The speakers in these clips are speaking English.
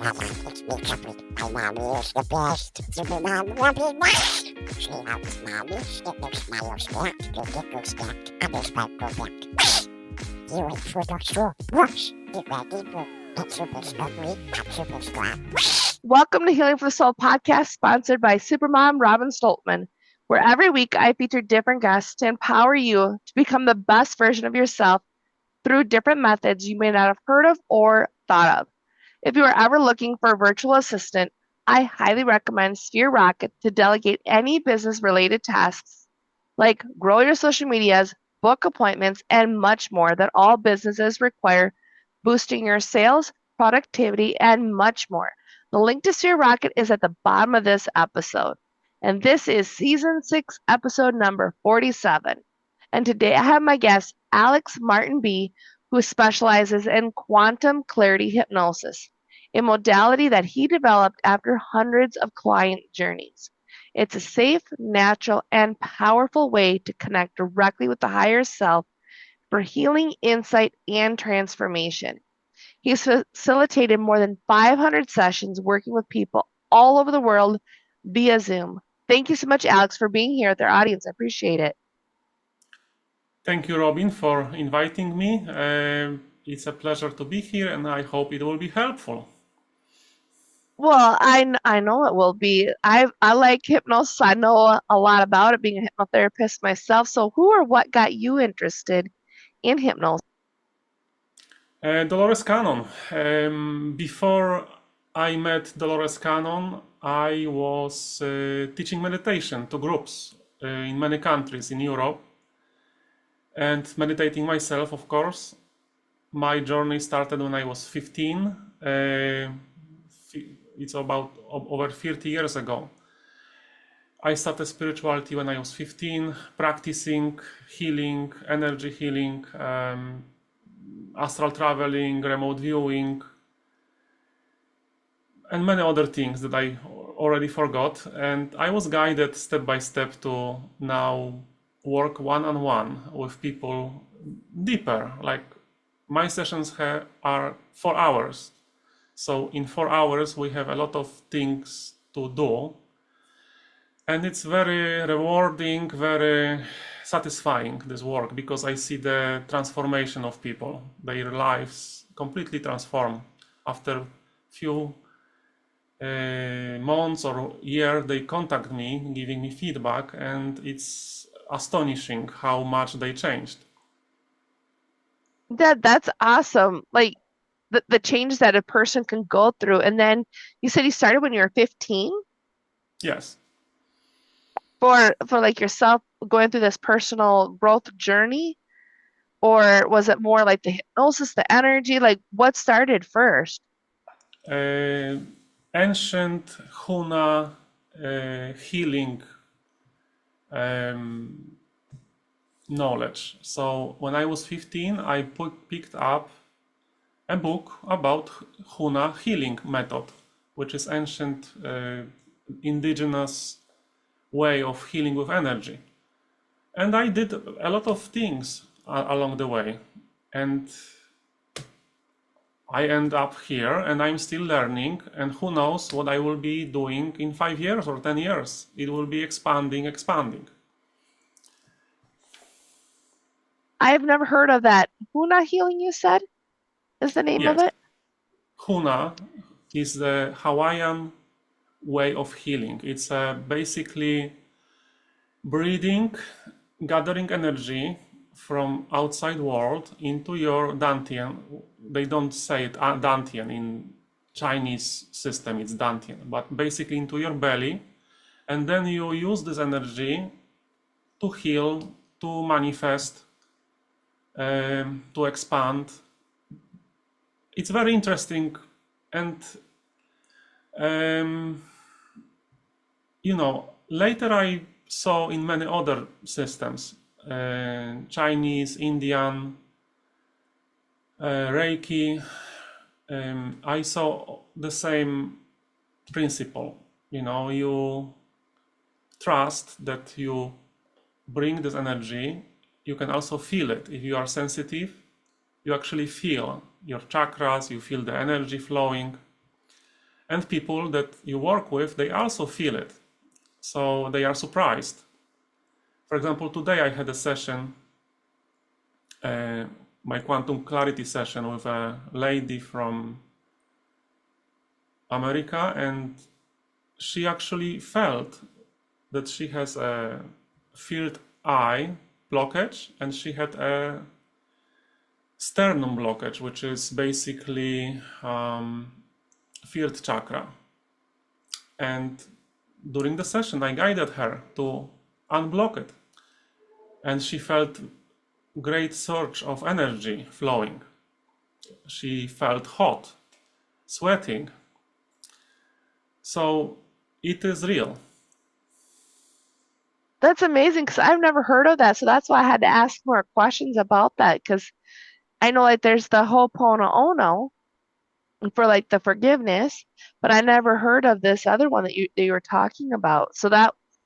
It's me, Chucky. My mommy is the best. Super mom, love you, best. She loves mommy. It makes my little snack. The tickle snack. I just like go back. You wait for the straw. Brush. Get ready for it's super slippery. I'm super strong. Welcome to Healing for the Soul podcast, sponsored by Supermom Robin Stoltman, where every week I feature different guests to empower you to become the best version of yourself through different methods you may not have heard of or thought of. If you are ever looking for a virtual assistant, I highly recommend Sphere Rocket to delegate any business-related tasks like grow your social medias, book appointments, and much more that all businesses require, boosting your sales, productivity, and much more. The link to Sphere Rocket is at the bottom of this episode. And this is season 6, episode number 47. And today I have my guest, Alex Martin B., who specializes in quantum clarity hypnosis, a modality that he developed after hundreds of client journeys. It's a safe, natural, and powerful way to connect directly with the higher self for healing, insight, and transformation. He's facilitated more than 500 sessions working with people all over the world via Zoom. Thank you so much, Alex, for being here with our audience. I appreciate it. Thank you, Robin, for inviting me. It's a pleasure to be here, and I hope it will be helpful. Well, I know it will be. I like hypnosis. I know a lot about it, being a hypnotherapist myself. So who or what got you interested in hypnosis? Dolores Cannon. Before I met Dolores Cannon, I was teaching meditation to groups in many countries in Europe and meditating myself, of course. My journey started when I was 15. It's about over 30 years ago. I started spirituality when I was 15, practicing healing, energy healing, astral traveling, remote viewing, and many other things that I already forgot. And I was guided step by step to now work one-on-one with people deeper. Like my sessions are 4 hours. So in 4 hours, we have a lot of things to do. And it's very rewarding, very satisfying, this work, because I see the transformation of people. Their lives completely transform. After few months or year, they contact me, giving me feedback, and it's astonishing how much they changed. That's awesome. Like the change that a person can go through. And then you said you started when you were 15? Yes. For like yourself going through this personal growth journey? Or was it more like the hypnosis, the energy? Like what started first? Ancient Huna healing knowledge. So when I was 15, I picked up a book about Huna healing method, which is ancient indigenous way of healing with energy. And I did a lot of things along the way. And I end up here and I'm still learning, and who knows what I will be doing in 5 years or 10 years. It will be expanding. I've never heard of that. Huna healing, you said, is the name of Yes. it? Huna is the Hawaiian way of healing. It's basically breathing, gathering energy from outside world into your dantian. They don't say it dantian in Chinese system, it's dantian, but basically into your belly, and then you use this energy to heal, to manifest, to expand. It's very interesting, and later I saw in many other systems, Chinese, Indian, Reiki, I saw the same principle. You trust that you bring this energy. You can also feel it. If you are sensitive, you actually feel your chakras, you feel the energy flowing. And people that you work with, they also feel it. So they are surprised. For example, today I had a session, my quantum clarity session with a lady from America, and she actually felt that she has a third eye blockage, and she had a sternum blockage, which is basically third chakra. And during the session, I guided her to unblock it, and she felt great surge of energy flowing. She felt hot, sweating. So it is real. That's amazing because I've never heard of that. So that's why I had to ask more questions about that because I know like there's the Ho'oponopono for like the forgiveness, but I never heard of this other one that you were talking about. So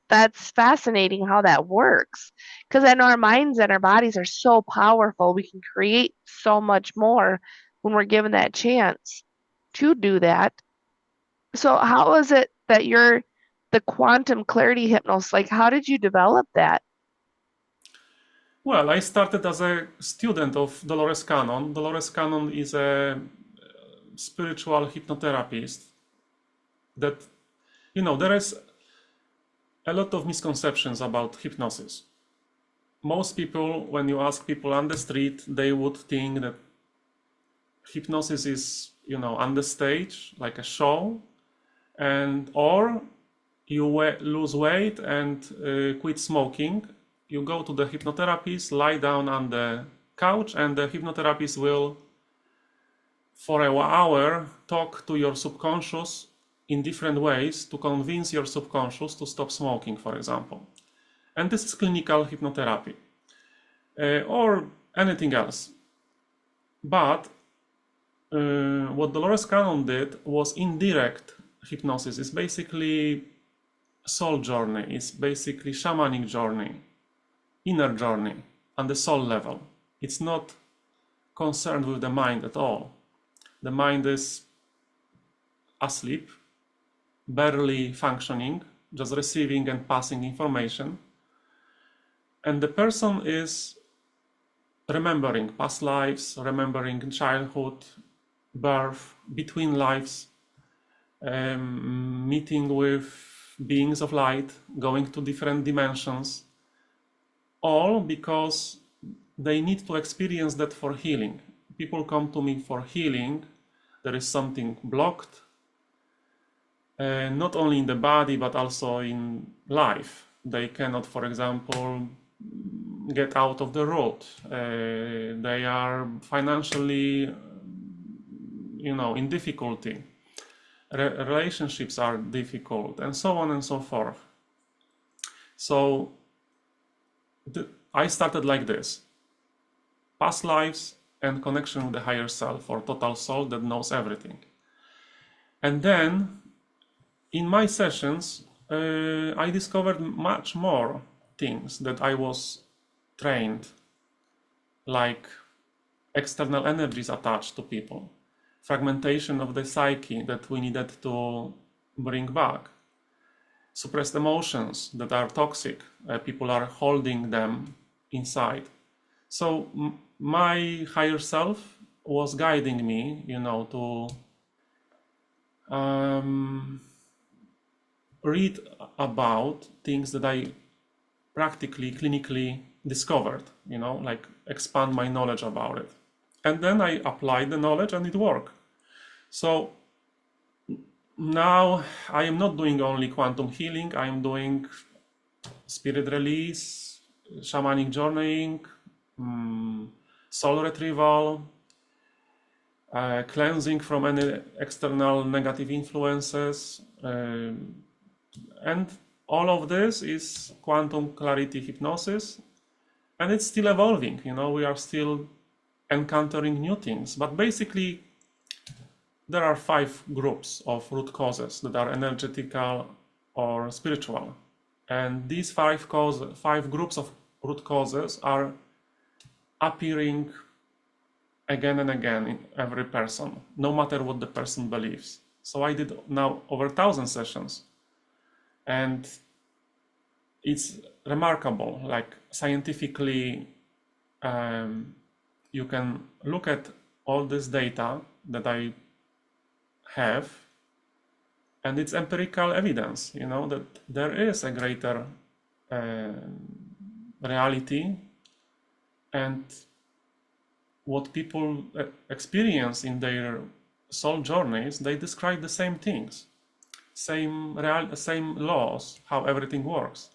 that's fascinating how that works. Because I know our minds and our bodies are so powerful. We can create so much more when we're given that chance to do that. So how is it that you're the quantum clarity hypnosis? Like how did you develop that? Well, I started as a student of Dolores Cannon. Dolores Cannon is a spiritual hypnotherapist that, there is a lot of misconceptions about hypnosis. Most people, when you ask people on the street, they would think that hypnosis is, on the stage, like a show, or you lose weight and quit smoking. You go to the hypnotherapist, lie down on the couch, and the hypnotherapist will, for an hour, talk to your subconscious in different ways to convince your subconscious to stop smoking, for example. And this is clinical hypnotherapy, or anything else. But what Dolores Cannon did was indirect hypnosis. It's basically soul journey. It's basically shamanic journey, inner journey on the soul level. It's not concerned with the mind at all. The mind is asleep, barely functioning, just receiving and passing information. And the person is remembering past lives, remembering childhood, birth, between lives, meeting with beings of light, going to different dimensions, all because they need to experience that for healing. People come to me for healing. There is something blocked, not only in the body, but also in life. They cannot, for example, get out of the road. They are financially, in difficulty. Relationships are difficult, and so on and so forth. So I started like this: past lives and connection with the higher self, or total soul that knows everything. And then in my sessions, I discovered much more things that I was trained, like external energies attached to people, fragmentation of the psyche that we needed to bring back, suppressed emotions that are toxic, people are holding them inside. So my higher self was guiding me, to read about things that I practically, clinically discovered, like expand my knowledge about it. And then I applied the knowledge and it worked. So now I am not doing only quantum healing, I am doing spirit release, shamanic journeying, soul retrieval, cleansing from any external negative influences, and all of this is quantum clarity hypnosis, and it's still evolving. We are still encountering new things, but basically there are 5 groups of root causes that are energetical or spiritual, and these 5 groups of root causes are appearing again and again in every person, no matter what the person believes. So I did now over 1,000 sessions, and it's remarkable. Like scientifically, you can look at all this data that I have, and it's empirical evidence, that there is a greater reality, and what people experience in their soul journeys, they describe the same things, same laws, how everything works.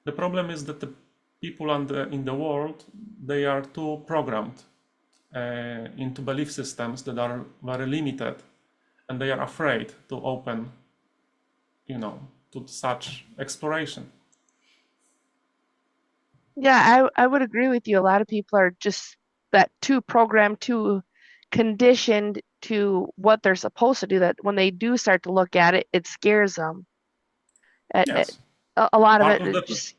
The problem is that the people in the world, they are too programmed into belief systems that are very limited, and they are afraid to open, to such exploration. Yeah, I would agree with you. A lot of people are just that too programmed, too conditioned to what they're supposed to do, that when they do start to look at it, it scares them. Yes. A lot of Part it of the, just,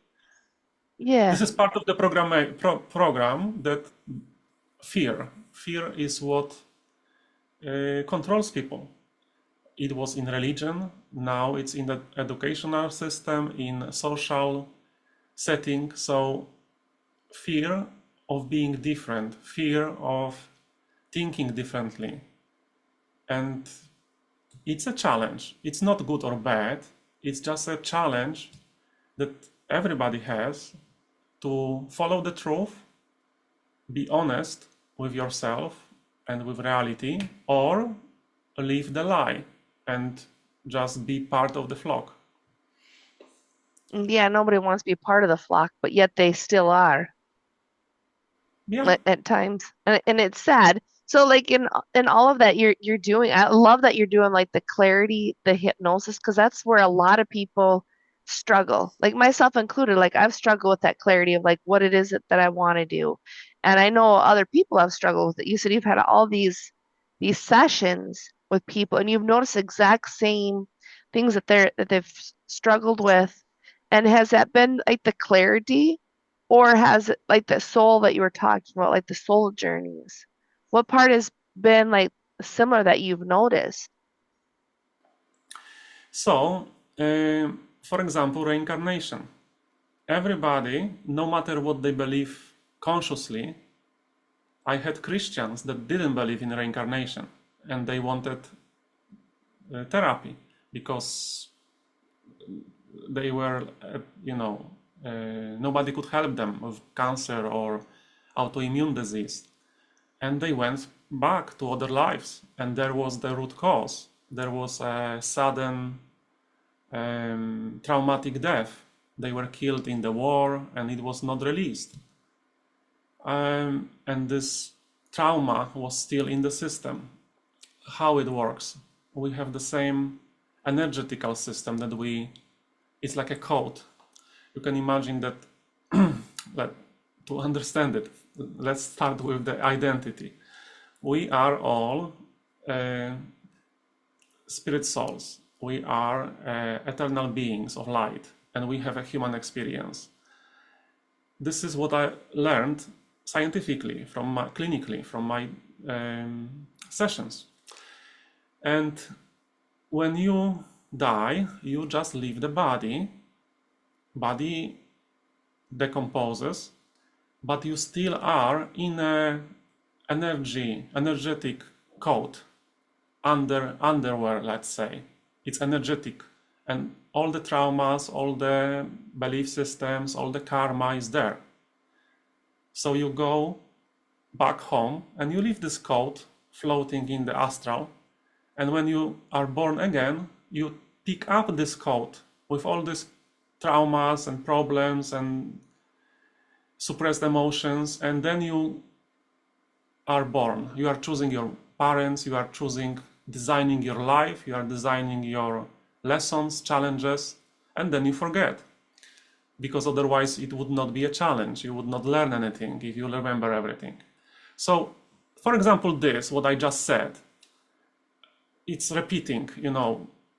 yeah. This is part of the program that fear is what controls people. It was in religion, now it's in the educational system, in social setting. So fear of being different, fear of thinking differently. And it's a challenge. It's not good or bad. It's just a challenge that everybody has to follow the truth, be honest with yourself and with reality, or live the lie and just be part of the flock. Yeah, nobody wants to be part of the flock, but yet they still are. Yeah. At times, and it's sad. So like in all of that you're doing, I love that you're doing like the clarity, the hypnosis, because that's where a lot of people struggle, like myself included. Like I've struggled with that clarity of like what it is that I want to do, and I know other people have struggled with it. You said you've had all these sessions with people, and you've noticed exact same things that they've struggled with. And has that been like the clarity? Or has it like the soul that you were talking about, like the soul journeys? What part has been like similar that you've noticed? So, for example, reincarnation. Everybody, no matter what they believe consciously, I had Christians that didn't believe in reincarnation, and they wanted therapy because they were, nobody could help them with cancer or autoimmune disease. And they went back to other lives, and there was the root cause. There was a sudden traumatic death. They were killed in the war, and it was not released. And this trauma was still in the system. How it works? We have the same energetical system that it's like a code. You can imagine that, to understand it, let's start with the identity. We are all spirit souls. We are eternal beings of light, and we have a human experience. This is what I learned scientifically, clinically, from my sessions. And when you die, you just leave the body. Body decomposes, but you still are in a energetic code, underwear, let's say. It's energetic, and all the traumas, all the belief systems, all the karma is there. So you go back home and you leave this code floating in the astral, and when you are born again, you pick up this code with all these traumas and problems and suppressed emotions, and then you are born. You are choosing your parents, you are designing your life, you are designing your lessons, challenges, and then you forget. Because otherwise it would not be a challenge. You would not learn anything if you remember everything. So, for example, what I just said, it's repeating,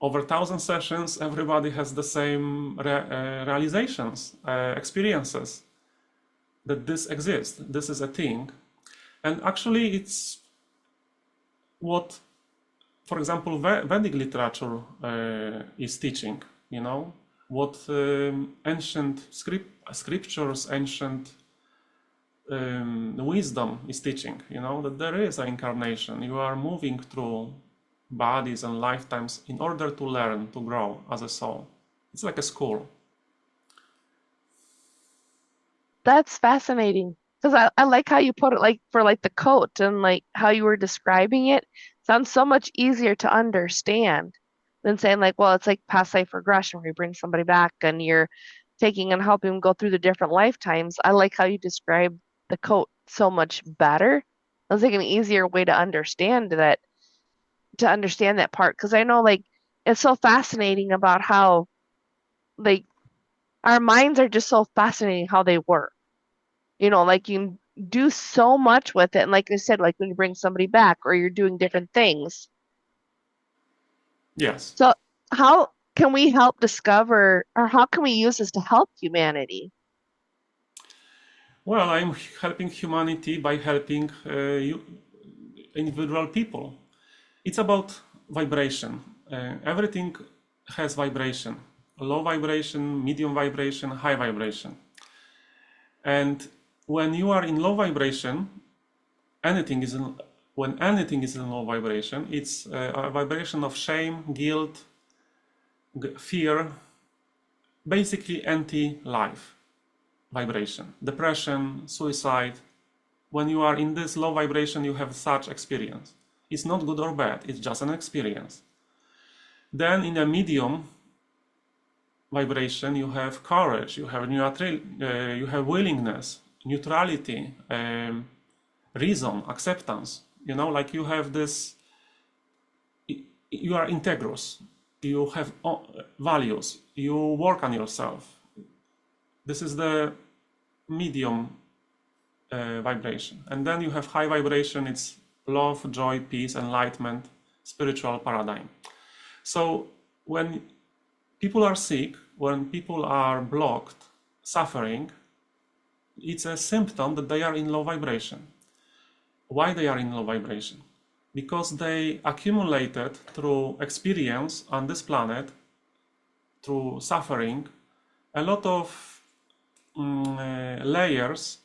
over 1,000 sessions, everybody has the same realizations, experiences, that this exists, this is a thing. And actually it's what for example, Vedic literature is teaching, what ancient scriptures, ancient wisdom is teaching, that there is an incarnation. You are moving through bodies and lifetimes in order to learn, to grow as a soul. It's like a school. That's fascinating because I like how you put it, like for like the coat and like how you were describing it. Sounds so much easier to understand than saying like, well, it's like past life regression where you bring somebody back and you're taking and helping them go through the different lifetimes. I like how you describe the coat so much better. I was like an easier way to understand that part because I know like it's so fascinating about how like our minds are just so fascinating how they work. Like you can do so much with it. And like I said, like when you bring somebody back or you're doing different things. Yes. So how can we help discover or how can we use this to help humanity? Well, I'm helping humanity by helping individual people. It's about vibration. Everything has vibration. Low vibration, medium vibration, high vibration. And when you are in low vibration, when anything is in low vibration, it's a vibration of shame, guilt, fear, basically anti-life vibration, depression, suicide. When you are in this low vibration, you have such experience. It's not good or bad, it's just an experience. Then in a medium vibration, you have courage, you have willingness, neutrality, reason, acceptance. Like you have this, you are integrous, you have values, you work on yourself. This is the medium vibration. And then you have high vibration, it's love, joy, peace, enlightenment, spiritual paradigm. So when people are sick, when people are blocked, suffering, it's a symptom that they are in low vibration. Why they are in low vibration? Because they accumulated through experience on this planet, through suffering, a lot of layers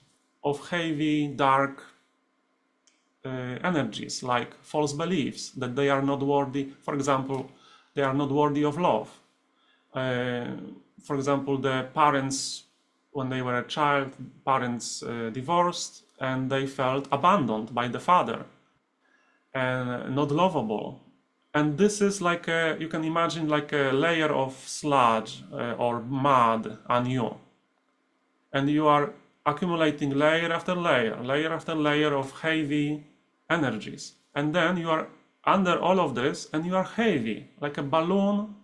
of heavy, dark energies, like false beliefs that they are not worthy. For example, they are not worthy of love. For example, the parents, when they were a child, parents divorced and they felt abandoned by the father and not lovable. And this is like you can imagine like a layer of sludge or mud on you. And you are accumulating layer after layer of heavy energies. And then you are under all of this and you are heavy, like a balloon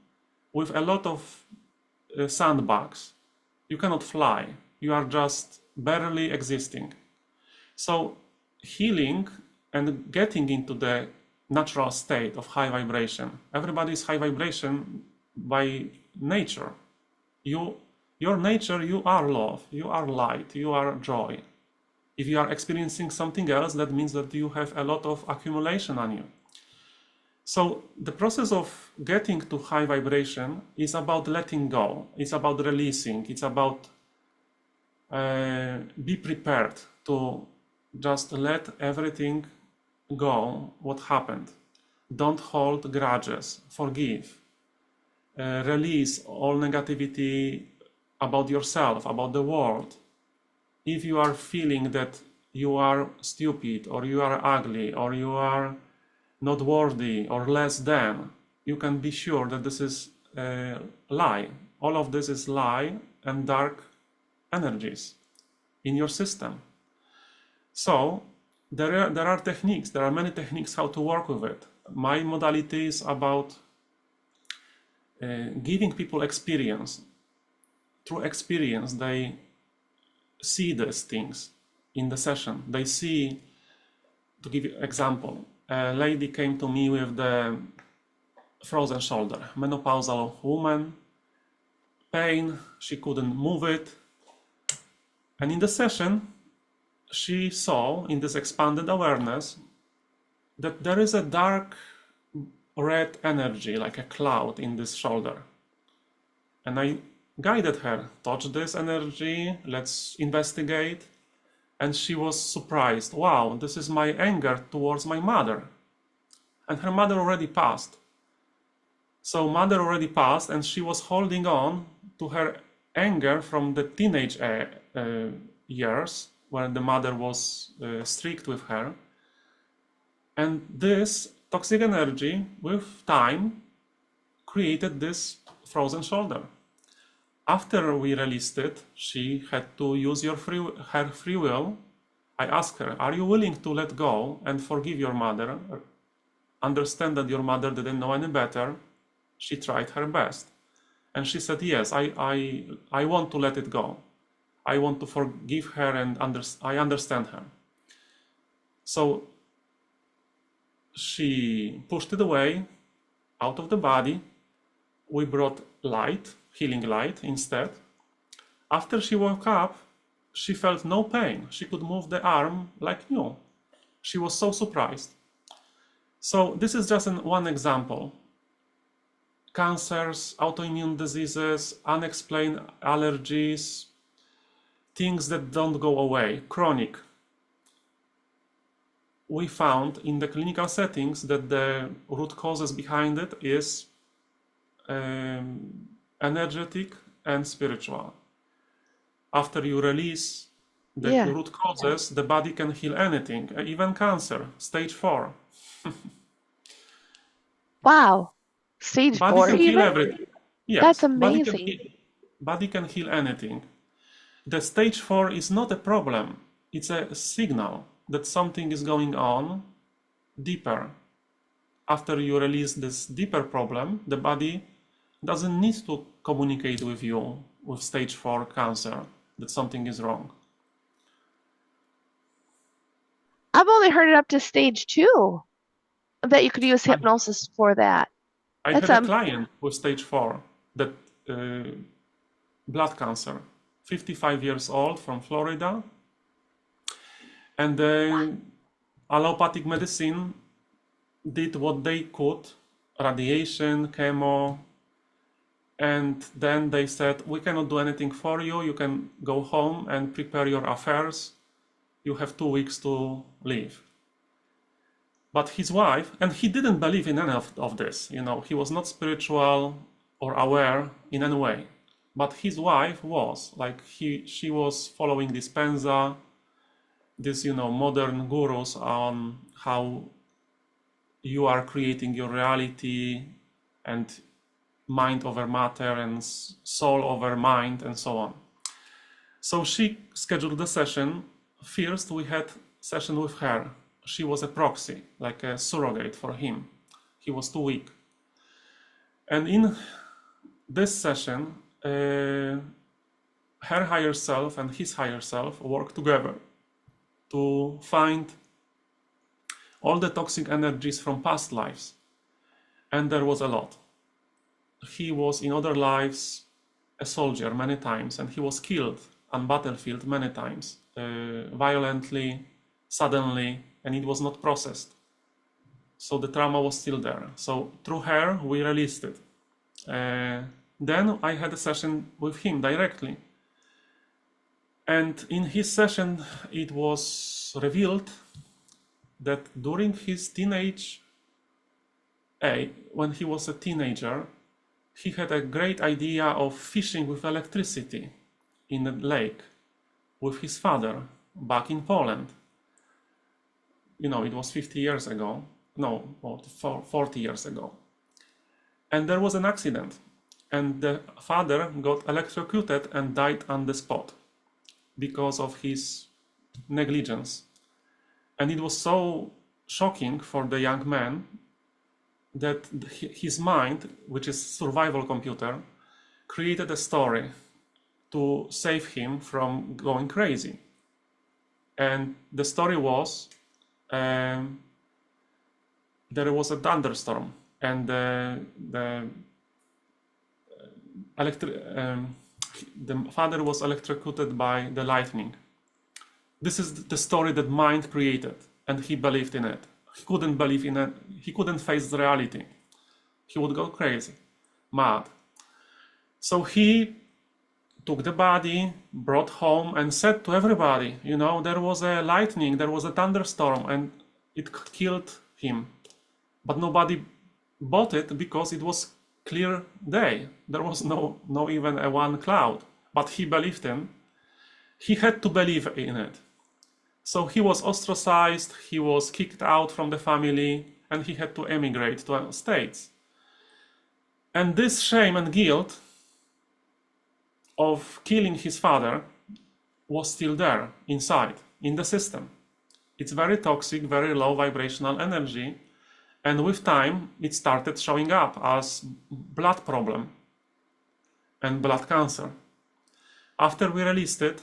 with a lot of sandbags. You cannot fly. You are just barely existing. So healing and getting into the natural state of high vibration. Everybody is high vibration by nature. Your nature, you are love, you are light, you are joy. If you are experiencing something else, that means that you have a lot of accumulation on you. So the process of getting to high vibration is about letting go. It's about releasing. It's about be prepared to just let everything go, what happened. Don't hold grudges. Forgive. Release all negativity about yourself, about the world. If you are feeling that you are stupid or you are ugly or you are not worthy or less than, you can be sure that this is a lie. All of this is lie and dark energies in your system. So there are techniques, there are many techniques how to work with it. My modality is about giving people experience. Through experience, they see these things in the session. They see, to give you an example, a lady came to me with the frozen shoulder, menopausal woman, pain, she couldn't move it. And in the session, she saw in this expanded awareness that there is a dark red energy, like a cloud in this shoulder. And I guided her, touch this energy, let's investigate. And she was surprised. Wow, this is my anger towards my mother. And her mother already passed. So mother already passed, and she was holding on to her anger from the teenage years, when the mother was strict with her. And this toxic energy, with time, created this frozen shoulder. After we released it, she had to use her free will. I asked her, are you willing to let go and forgive your mother? Understand that your mother didn't know any better. She tried her best. And she said, yes, I want to let it go. I want to forgive her, and I understand her. So she pushed it away, out of the body. We brought light, healing light instead. After she woke up, she felt no pain. She could move the arm like new. She was so surprised. So this is just one example. Cancers, autoimmune diseases, unexplained allergies, things that don't go away, chronic. We found in the clinical settings that the root causes behind it is energetic and spiritual. After you release the root causes, the body can heal anything, even cancer, stage 4. Wow. Stage Body 4 can heal even? everything. Yes, That's amazing. Body can heal anything. The stage 4 is not a problem. It's a signal that something is going on deeper. After you release this deeper problem, the body doesn't need to communicate with you with stage 4 cancer that something is wrong. I've only heard it up to stage 2, that you could use hypnosis for that. I had a client with stage 4, that blood cancer, 55 years old, from Florida. And allopathic medicine did what they could, radiation, chemo, and then they said, we cannot do anything for you. You can go home and prepare your affairs. You have 2 weeks to live. But his wife, and he didn't believe in any of this, you know, he was not spiritual or aware in any way. But his wife was, like she was following Dispenza, this, you know, modern gurus on how you are creating your reality, and mind over matter and soul over mind and so on. So she scheduled the session. First we had session with her. She was a proxy, like a surrogate for him. He was too weak. And in this session, her higher self and his higher self work together to find all the toxic energies from past lives. And there was a lot. He was in other lives a soldier many times, and he was killed on battlefield many times, violently, suddenly, and it was not processed. So the trauma was still there. So through her, we released it. Then I had a session with him directly. And in his session, it was revealed that during his teenage age, when he was a teenager, he had a great idea of fishing with electricity in a lake with his father back in Poland. You know, it was 50 years ago. No, 40 years ago. And there was an accident, and the father got electrocuted and died on the spot because of his negligence. And it was so shocking for the young man that his mind, which is survival computer, created a story to save him from going crazy. And the story was, there was a thunderstorm, and the father was electrocuted by the lightning. This is the story that mind created, and he believed in it. He couldn't believe in it. He couldn't face the reality. He would go crazy, mad. So he took the body, brought home, and said to everybody, there was a lightning, there was a thunderstorm, and it killed him. But nobody bought it because it was clear day. There was no even a one cloud. But he believed him. He had to believe in it. So he was ostracized, he was kicked out from the family, and he had to emigrate to the States. And this shame and guilt of killing his father was still there inside, in the system. It's very toxic, very low vibrational energy. And with time, it started showing up as blood problem and blood cancer. After we released it,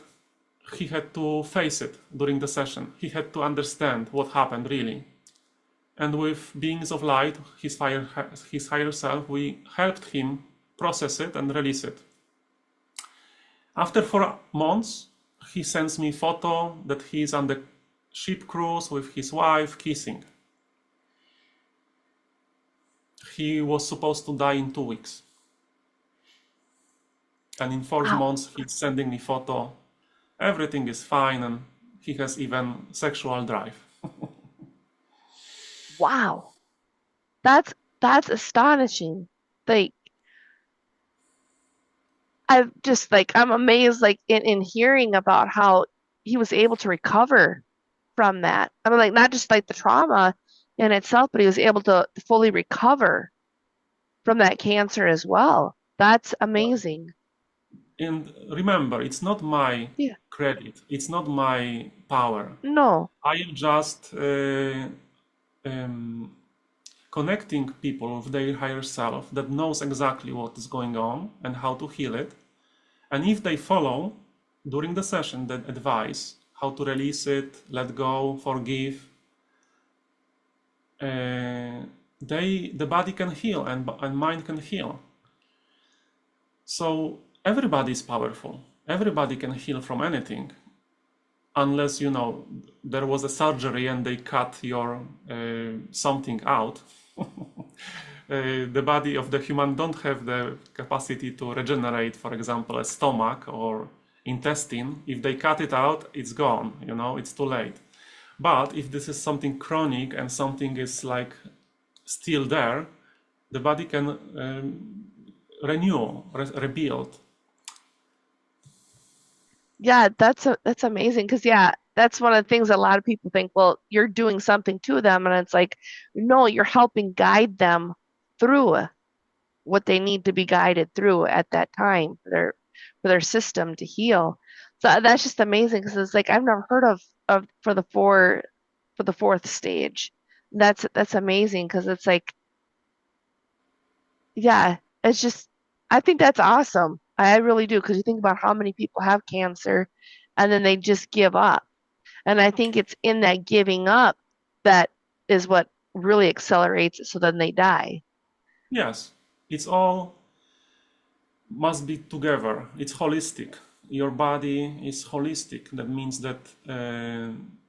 he had to face it during the session. He had to understand what happened really. And with beings of light, his higher self, we helped him process it and release it. After 4 months, he sends me a photo that he's on the ship cruise with his wife kissing. He was supposed to die in 2 weeks. And in 4 months, he's sending me photo. Everything is fine, and he has even sexual drive. Wow. That's astonishing. Like, I'm amazed, in hearing about how he was able to recover from that. I mean, not just the trauma in itself, but he was able to fully recover from that cancer as well. That's amazing. And remember, it's not my credit. It's not my power. No. I am just connecting people with their higher self that knows exactly what is going on and how to heal it. And if they follow during the session that advice, how to release it, let go, forgive, the body can heal and mind can heal. So everybody is powerful. Everybody can heal from anything, unless there was a surgery and they cut your something out. The body of the human don't have the capacity to regenerate, for example, a stomach or intestine. If they cut it out, it's gone. It's too late. But if this is something chronic and something is still there, the body can renew, rebuild. Yeah, that's amazing, because that's one of the things a lot of people think, well, you're doing something to them, and it's no, you're helping guide them through what they need to be guided through at that time for their system to heal. So that's just amazing, because it's I've never heard of for the fourth stage. That's amazing, because it's it's just, I think that's awesome. I really do, because you think about how many people have cancer and then they just give up. And I think it's in that giving up that is what really accelerates it, so then they die. Yes, it's all must be together. It's holistic. Your body is holistic. That means that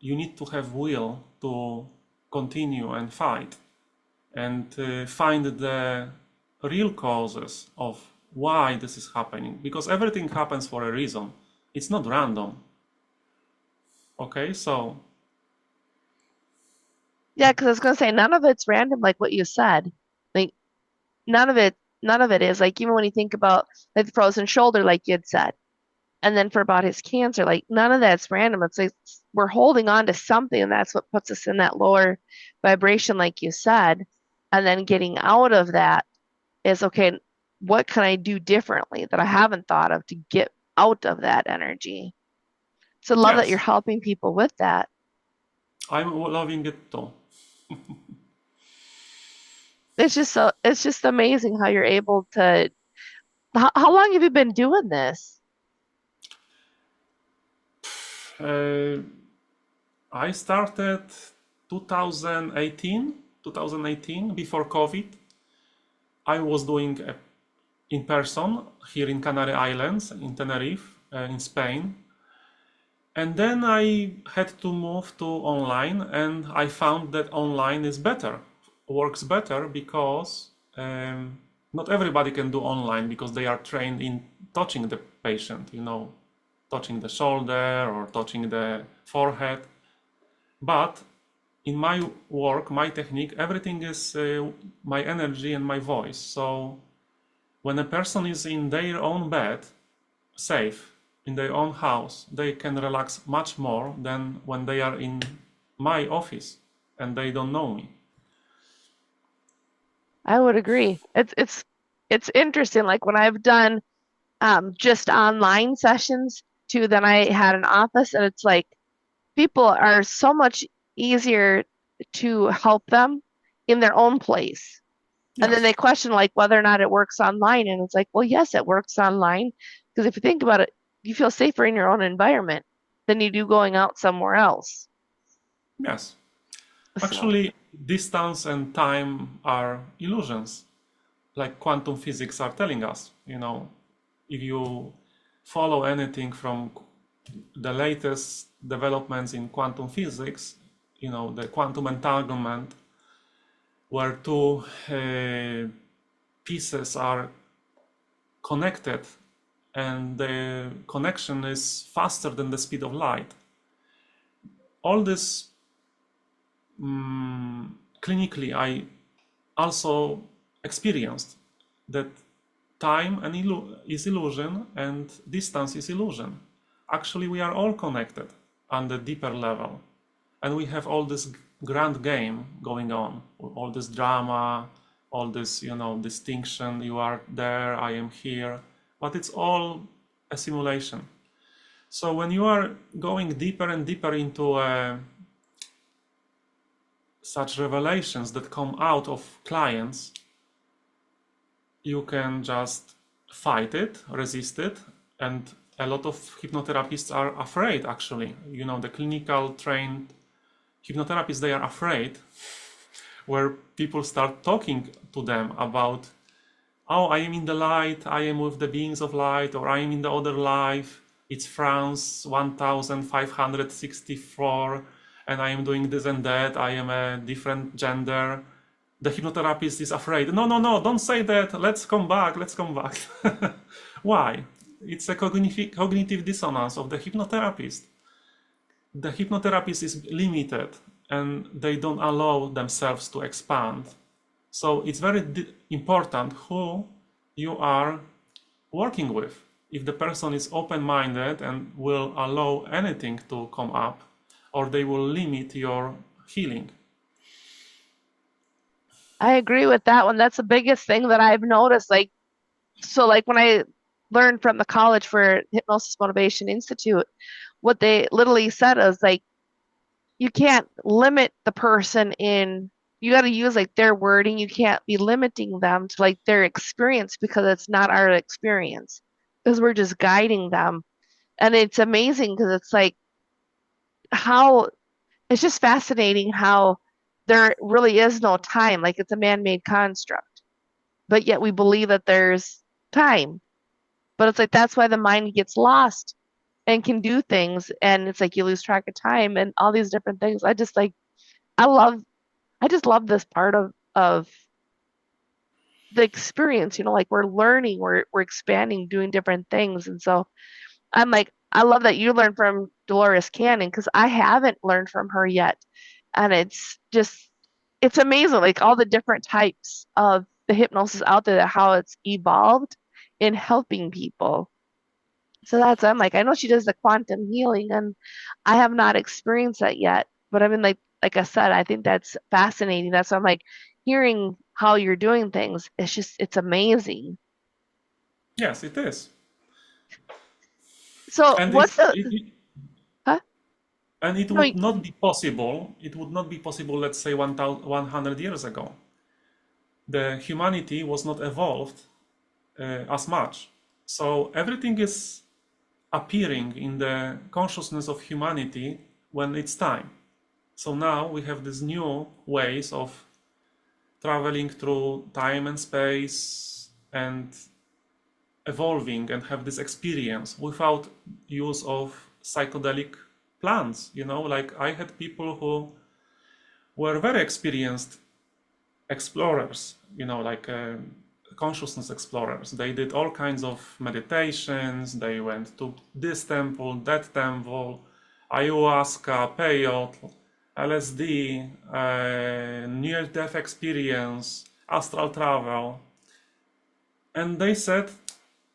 you need to have will to continue and fight and find the real causes of why this is happening, because everything happens for a reason. It's not random. Okay, so yeah, because I was gonna say, none of it's random, like what you said. None of it is, even when you think about the frozen shoulder, like you had said, and then for about his cancer, none of that's random. It's we're holding on to something, and that's what puts us in that lower vibration, like you said. And then getting out of that is, okay, what can I do differently that I haven't thought of to get out of that energy? So love that you're helping people with that. I'm loving it too. It's just amazing how you're able to. How long have you been doing this? I started 2018 before COVID. I was doing in person here in Canary Islands, in Tenerife, in Spain. And then I had to move to online, and I found that online is better, works better, because not everybody can do online because they are trained in touching the patient, touching the shoulder or touching the forehead. But in my work, my technique, everything is my energy and my voice. So when a person is in their own bed, safe, in their own house, they can relax much more than when they are in my office and they don't know me. I would agree. It's interesting. Like when I've done just online sessions too, then I had an office, and it's like people are so much easier to help them in their own place. And then Yes. they question like whether or not it works online, and it's like, well, yes, it works online, because if you think about it, you feel safer in your own environment than you do going out somewhere else. Yes. So Actually, distance and time are illusions, like quantum physics are telling us. If you follow anything from the latest developments in quantum physics, the quantum entanglement, where two pieces are connected and the connection is faster than the speed of light. All this clinically I also experienced, that time is illusion and distance is illusion. Actually, we are all connected on the deeper level, and we have all this grand game going on, all this drama, all this distinction. You are there, I am here, but it's all a simulation. So when you are going deeper and deeper into such revelations that come out of clients, you can just fight it, resist it, and a lot of hypnotherapists are afraid, actually. The clinical trained hypnotherapists, they are afraid where people start talking to them about, oh, I am in the light, I am with the beings of light, or I am in the other life, it's France 1564, and I am doing this and that, I am a different gender. The hypnotherapist is afraid. No, don't say that. Let's come back. Why? It's a cognitive dissonance of the hypnotherapist. The hypnotherapist is limited and they don't allow themselves to expand. So it's very important who you are working with. If the person is open-minded and will allow anything to come up, or they will limit your healing. I agree with that one. That's the biggest thing that I've noticed. Like when I learned from the College for Hypnosis Motivation Institute, what they literally said is like, you can't limit the person you got to use like their wording. You can't be limiting them to like their experience, because it's not our experience, because we're just guiding them. And it's amazing because it's like it's just fascinating how there really is no time. Like it's a man-made construct, but yet we believe that there's time. But it's like that's why the mind gets lost and can do things, and it's like you lose track of time and all these different things. I just love this part of the experience. Like we're learning, we're expanding, doing different things. And so I'm like, I love that you learned from Dolores Cannon, because I haven't learned from her yet. And it's amazing, like all the different types of the hypnosis out there, how it's evolved in helping people. So I'm like, I know she does the quantum healing, and I have not experienced that yet. But I mean, like I said, I think that's fascinating. That's why I'm like, hearing how you're doing things, it's amazing. Yes, it is. So And what's the huh? And it no, would not be possible. It would not be possible, let's say, 100 years ago. The humanity was not evolved as much. So everything is appearing in the consciousness of humanity when it's time. So now we have these new ways of traveling through time and space and evolving and have this experience without use of psychedelic plants. Like I had people who were very experienced explorers, like consciousness explorers. They did all kinds of meditations. They went to this temple, that temple, ayahuasca, peyote, LSD, near-death experience, astral travel. And they said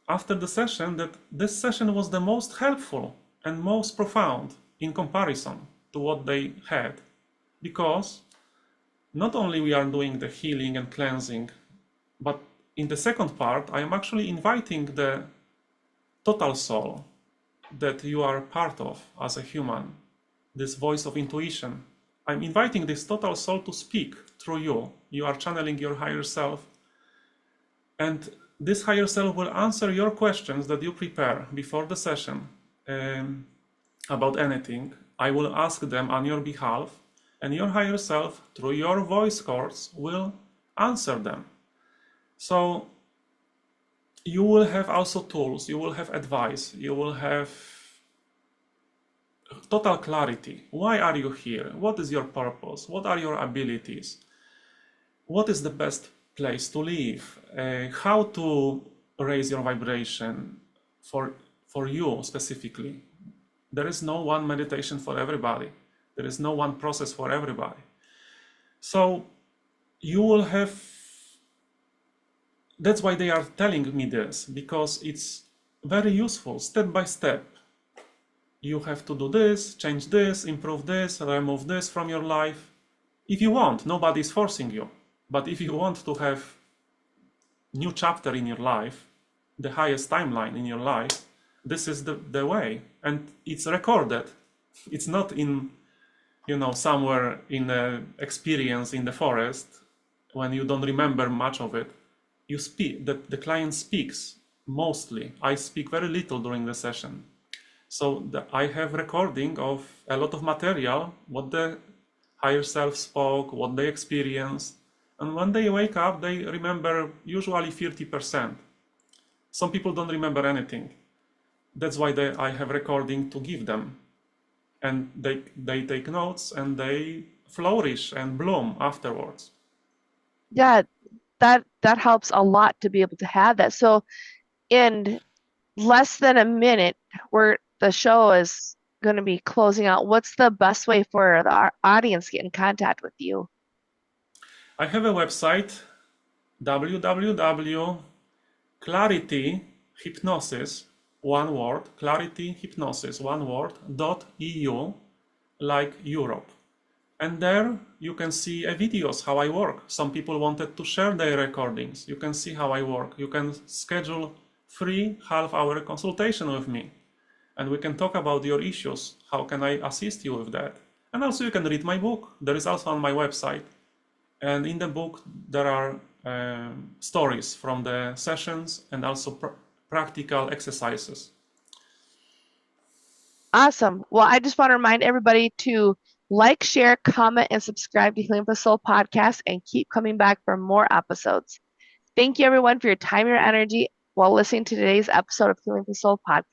after the session that this session was the most helpful and most profound in comparison to what they had, because not only we are doing the healing and cleansing, but in the second part, I am actually inviting the total soul that you are part of as a human, this voice of intuition. I'm inviting this total soul to speak through you. You are channeling your higher self. And this higher self will answer your questions that you prepare before the session about anything. I will ask them on your behalf, and your higher self, through your voice cords, will answer them. So you will have also tools, you will have advice, you will have total clarity. Why are you here? What is your purpose? What are your abilities? What is the best place to live? How to raise your vibration for you specifically. There is no one meditation for everybody. There is no one process for everybody. So you will have, that's why they are telling me this, because it's very useful, step by step. You have to do this, change this, improve this, remove this from your life. If you want, nobody is forcing you. But if you want to have new chapter in your life, the highest timeline in your life, this is the way. And it's recorded. It's not in, somewhere in an experience in the forest when you don't remember much of it. You speak, the client speaks mostly. I speak very little during the session. So I have recording of a lot of material, what the higher self spoke, what they experienced. And when they wake up, they remember usually 30%. Some people don't remember anything. That's why I have recording to give them. And they take notes and they flourish and bloom afterwards. Yeah, that helps a lot to be able to have that. So in less than a minute, where the show is going to be closing out, what's the best way for our audience to get in contact with you? I have a website, www.clarityhypnosis, one word, clarityhypnosis, one word, .eu, like Europe. And there you can see videos how I work. Some people wanted to share their recordings. You can see how I work. You can schedule free half-hour consultation with me. And we can talk about your issues. How can I assist you with that? And also you can read my book. There is also on my website. And in the book, there are stories from the sessions and also practical exercises. Awesome. Well, I just want to remind everybody to like, share, comment, and subscribe to Healing for Soul podcast and keep coming back for more episodes. Thank you, everyone, for your time and your energy while listening to today's episode of Healing for Soul podcast.